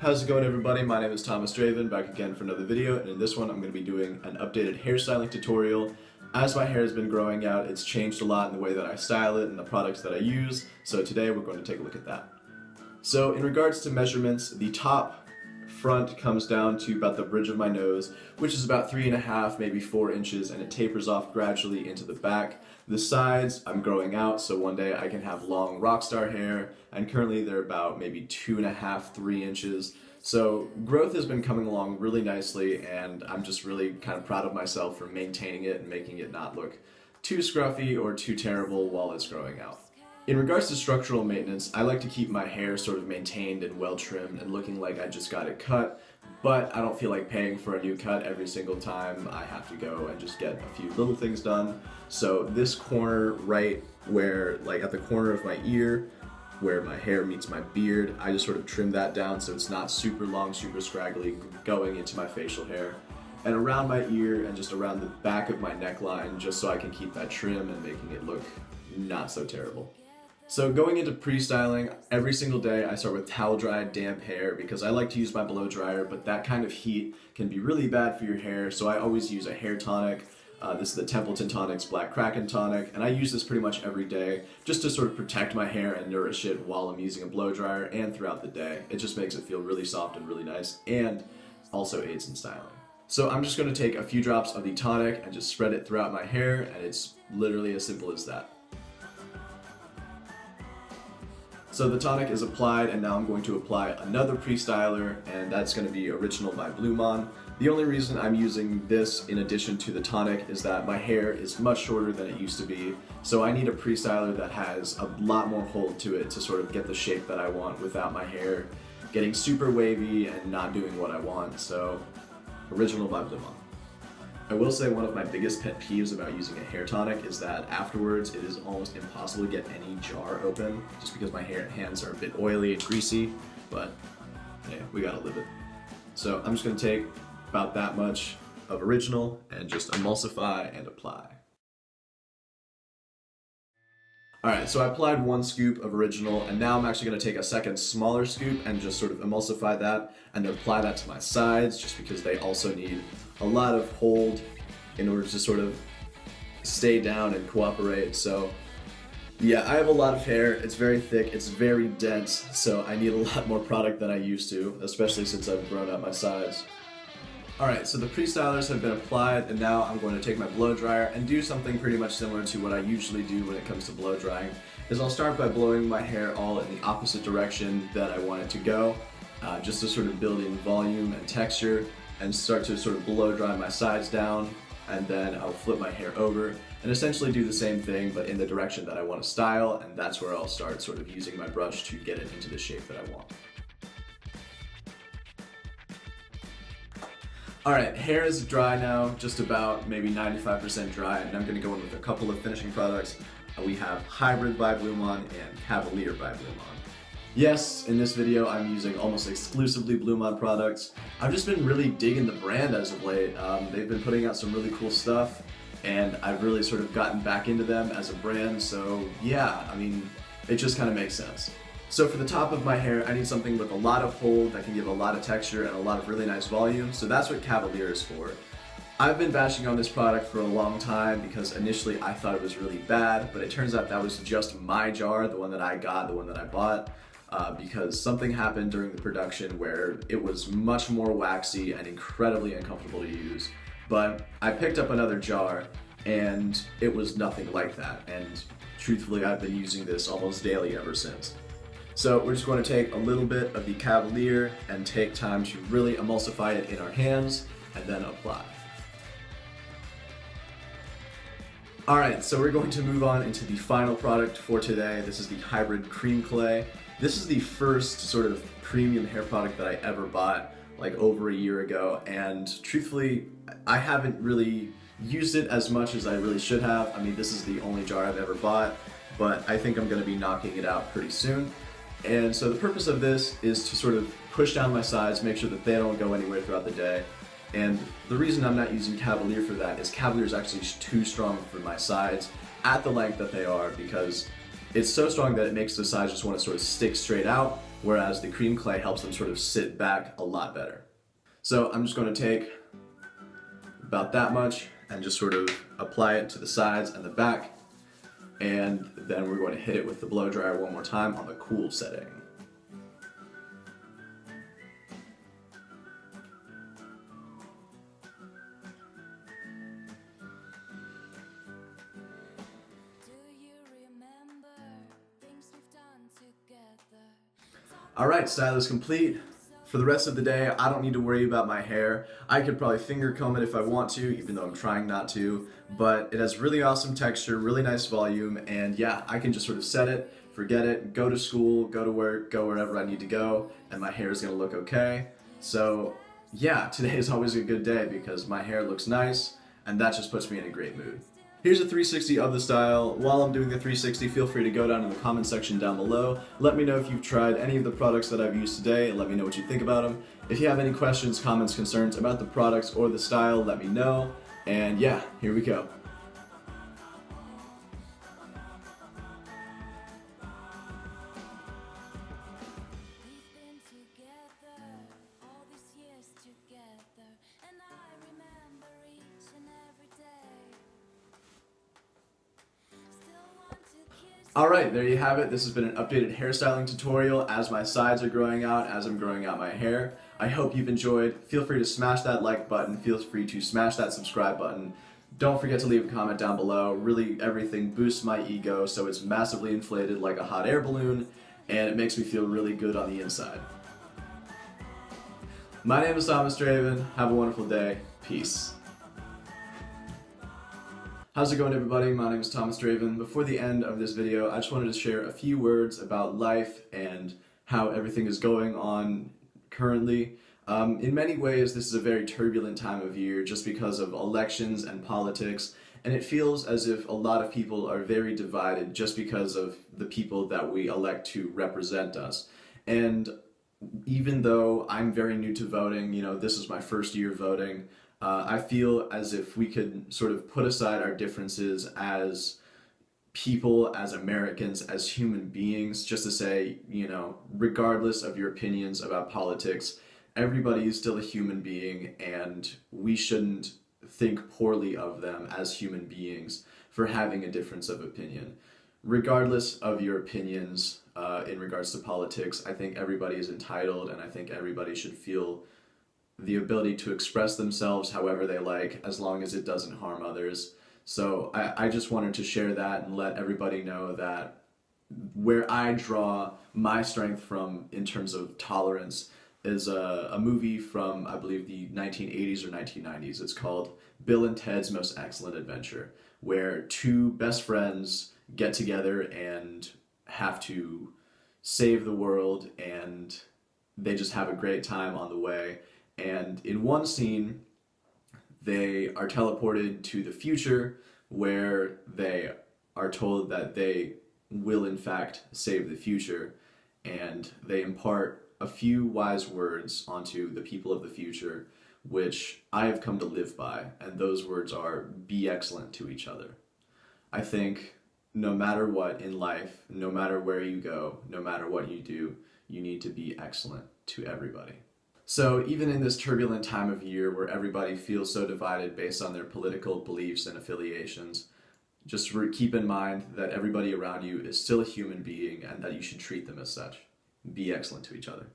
How's it going, everybody? My name is Thomas Draven, back again for another video, and in this one I'm going to be doing an updated hairstyling tutorial. As my hair has been growing out, it's changed a lot in the way that I style it and the products that I use, so today we're going to take a look at that. So in regards to measurements, the top front comes down to about the bridge of my nose, which is about 3.5, maybe 4 inches, and it tapers off gradually into the back. The sides, I'm growing out, so one day I can have long rock star hair, and currently they're about maybe 2.5, 3 inches. So growth has been coming along really nicely, and I'm just really kind of proud of myself for maintaining it and making it not look too scruffy or too terrible while it's growing out. In regards to structural maintenance, I like to keep my hair sort of maintained and well trimmed and looking like I just got it cut, but I don't feel like paying for a new cut every single time I have to go and just get a few little things done. So this corner right where, like at the corner of my ear, where my hair meets my beard, I just sort of trim that down so it's not super long, super scraggly going into my facial hair. And around my ear and just around the back of my neckline, just so I can keep that trim and making it look not so terrible. So going into pre-styling, every single day I start with towel-dried damp hair because I like to use my blow dryer, but that kind of heat can be really bad for your hair, so I always use a hair tonic. This is the Templeton Tonics Black Kraken tonic, and I use this pretty much every day just to sort of protect my hair and nourish it while I'm using a blow dryer and throughout the day. It just makes it feel really soft and really nice, and also aids in styling. So I'm just going to take a few drops of the tonic and just spread it throughout my hair, and it's literally as simple as that. So the tonic is applied, and now I'm going to apply another pre-styler, and that's going to be Original by Blumaan. The only reason I'm using this in addition to the tonic is that my hair is much shorter than it used to be, so I need a pre-styler that has a lot more hold to it to sort of get the shape that I want without my hair getting super wavy and not doing what I want. So Original by Blumaan. I will say one of my biggest pet peeves about using a hair tonic is that afterwards it is almost impossible to get any jar open just because my hands are a bit oily and greasy, but hey, we gotta live it. So I'm just gonna take about that much of Original and just emulsify and apply. Alright, so I applied 1 scoop of Original, and now I'm actually going to take a second smaller scoop and just sort of emulsify that and then apply that to my sides just because they also need a lot of hold in order to sort of stay down and cooperate. So yeah, I have a lot of hair, it's very thick, it's very dense, so I need a lot more product than I used to, especially since I've grown out my sides. Alright, so the pre-stylers have been applied, and now I'm going to take my blow dryer and do something pretty much similar to what I usually do when it comes to blow drying. Is I'll start by blowing my hair all in the opposite direction that I want it to go, just to sort of build in volume and texture, and start to sort of blow dry my sides down, and then I'll flip my hair over and essentially do the same thing but in the direction that I want to style, and that's where I'll start sort of using my brush to get it into the shape that I want. Alright, hair is dry now, just about maybe 95% dry, and I'm going to go in with a couple of finishing products. We have Hybrid by Blumaan and Cavalier by Blumaan. Yes, in this video I'm using almost exclusively Blumaan products. I've just been really digging the brand as of late. They've been putting out some really cool stuff, and I've really sort of gotten back into them as a brand, so yeah, I mean, it just kind of makes sense. So for the top of my hair, I need something with a lot of hold that can give a lot of texture and a lot of really nice volume, so that's what Cavalier is for. I've been bashing on this product for a long time because initially I thought it was really bad, but it turns out that was just my jar, the one that I got, the one that I bought, because something happened during the production where it was much more waxy and incredibly uncomfortable to use. But I picked up another jar and it was nothing like that, and truthfully I've been using this almost daily ever since. So we're just going to take a little bit of the Cavalier and take time to really emulsify it in our hands and then apply. Alright, so we're going to move on into the final product for today. This is the Hybrid Cream Clay. This is the first sort of premium hair product that I ever bought like over a year ago, and truthfully I haven't really used it as much as I really should have. I mean, this is the only jar I've ever bought, but I think I'm going to be knocking it out pretty soon. And so the purpose of this is to sort of push down my sides, make sure that they don't go anywhere throughout the day. And the reason I'm not using Cavalier for that is Cavalier is actually too strong for my sides at the length that they are, because it's so strong that it makes the sides just want to sort of stick straight out, whereas the cream clay helps them sort of sit back a lot better. So I'm just going to take about that much and just sort of apply it to the sides and the back, and then we're going to hit it with the blow dryer one more time on the cool setting. Alright, style is complete. For the rest of the day, I don't need to worry about my hair. I could probably finger comb it if I want to, even though I'm trying not to, but it has really awesome texture, really nice volume, and yeah, I can just sort of set it, forget it, go to school, go to work, go wherever I need to go, and my hair is going to look okay. So yeah, today is always a good day because my hair looks nice, and that just puts me in a great mood. Here's a 360 of the style. While I'm doing the 360, feel free to go down in the comment section down below. Let me know if you've tried any of the products that I've used today, and let me know what you think about them. If you have any questions, comments, concerns about the products or the style, let me know. And yeah, here we go. Alright, there you have it. This has been an updated hairstyling tutorial as my sides are growing out, as I'm growing out my hair. I hope you've enjoyed. Feel free to smash that like button. Feel free to smash that subscribe button. Don't forget to leave a comment down below. Really, everything boosts my ego, so it's massively inflated like a hot air balloon, and it makes me feel really good on the inside. My name is Thomas Draven. Have a wonderful day. Peace. How's it going, everybody? My name is Thomas Draven. Before the end of this video, I just wanted to share a few words about life and how everything is going on currently. In many ways, this is a very turbulent time of year just because of elections and politics, and it feels as if a lot of people are very divided just because of the people that we elect to represent us. And even though I'm very new to voting, this is my first year voting, I feel as if we could sort of put aside our differences as people, as Americans, as human beings, just to say, regardless of your opinions about politics, everybody is still a human being, and we shouldn't think poorly of them as human beings for having a difference of opinion. Regardless of your opinions in regards to politics, I think everybody is entitled, and I think everybody should feel the ability to express themselves however they like, as long as it doesn't harm others. So I just wanted to share that and let everybody know that where I draw my strength from in terms of tolerance is a movie from, I believe, the 1980s or 1990s. It's called Bill and Ted's Most Excellent Adventure, where two best friends get together and have to save the world, and they just have a great time on the way. And in one scene, they are teleported to the future where they are told that they will in fact save the future, and they impart a few wise words onto the people of the future, which I have come to live by, and those words are, be excellent to each other. I think no matter what in life, no matter where you go, no matter what you do, you need to be excellent to everybody. So even in this turbulent time of year where everybody feels so divided based on their political beliefs and affiliations, just keep in mind that everybody around you is still a human being and that you should treat them as such. Be excellent to each other.